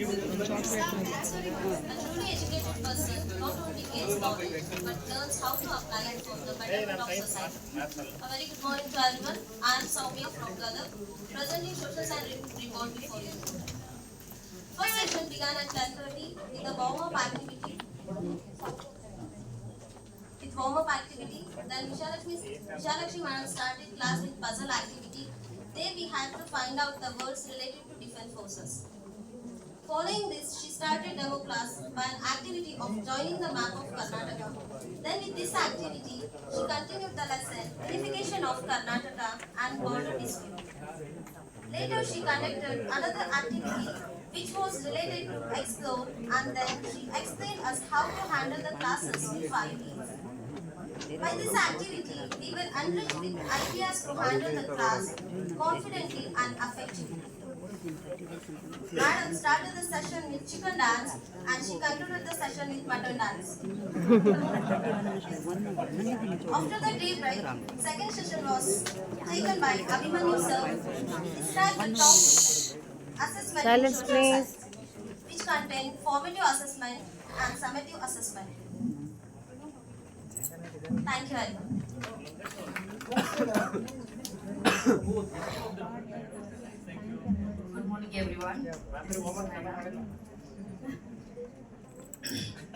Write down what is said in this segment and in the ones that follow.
A truly educated person not only gains knowledge but learns how to apply it for the betterment of society. A very good morning to everyone. I am Soumya from Gadak, presenting social science report before you. First session began at 10:30 with a warm-up activity. Then Vishalakshmi Madam started class with puzzle activity. There we had to find out the words related to defense forces. Following this, she started demo class by an activity of joining the map of Karnataka. Then with this activity, she continued the lesson, Unification of Karnataka and Border Dispute. Later, she conducted another activity which was related to explore, and then she explained us how to handle the classes in 5 weeks. By this activity, we were enriched with ideas to handle the class confidently and effectively. Madam started the session with chicken dance and she concluded the session with mutton dance. After the tea break, second session was taken by Abhimanyu sir. Described the topic assessment Silence, in social please. science, which contained formative assessment and summative assessment. Thank you very much. Good morning, everyone.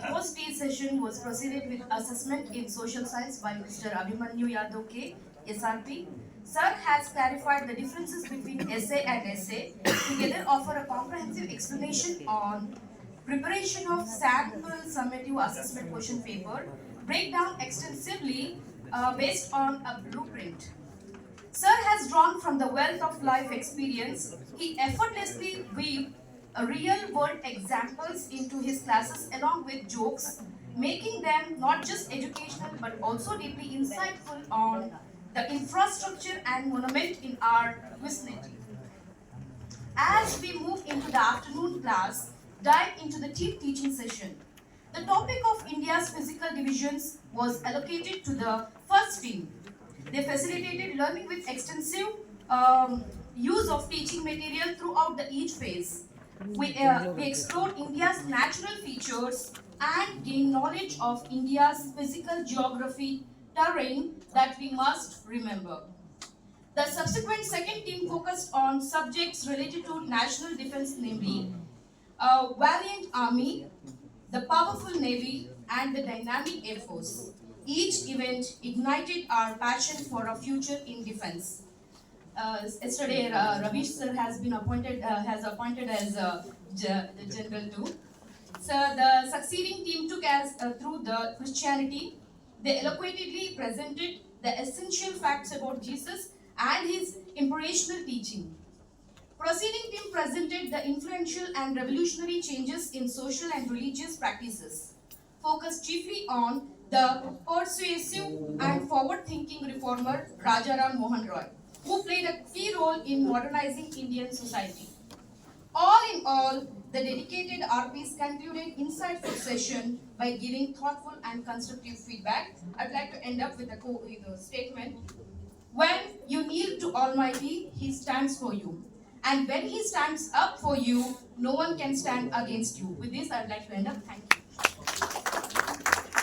Post-day session was proceeded with assessment in social science by Mr. Abhimanyu Yadav K, SRP. Sir has clarified the differences between essay and essay. Together offer a comprehensive explanation on preparation of sample summative assessment question paper, breakdown extensively based on a blueprint. Sir has drawn from the wealth of life experience. He effortlessly weaved real-world examples into his classes along with jokes, making them not just educational but also deeply insightful on the infrastructure and monument in our vicinity. As we move into the afternoon class, dive into the team teaching session. The topic of India's physical divisions was allocated to the first team. They facilitated learning with extensive use of teaching material throughout each phase. We explored India's natural features and gained knowledge of India's physical geography, terrain that we must remember. The subsequent second team focused on subjects related to national defense, namely a valiant army, the powerful navy, and the dynamic air force. Each event ignited our passion for a future in defense. Yesterday, Ravish sir has been appointed as the general too. So the succeeding team took us through the Christianity. They eloquently presented the essential facts about Jesus and his inspirational teaching. Proceeding team presented the influential and revolutionary changes in social and religious practices, focused chiefly on the persuasive and forward-thinking reformer Rajaram Mohan Roy, who played a key role in modernizing Indian society. All in all, the dedicated RPs concluded insightful session by giving thoughtful and constructive feedback. I'd like to end up with a statement. When you kneel to Almighty, He stands for you. And when He stands up for you, no one can stand against you. With this, I'd like to end up. Thank you.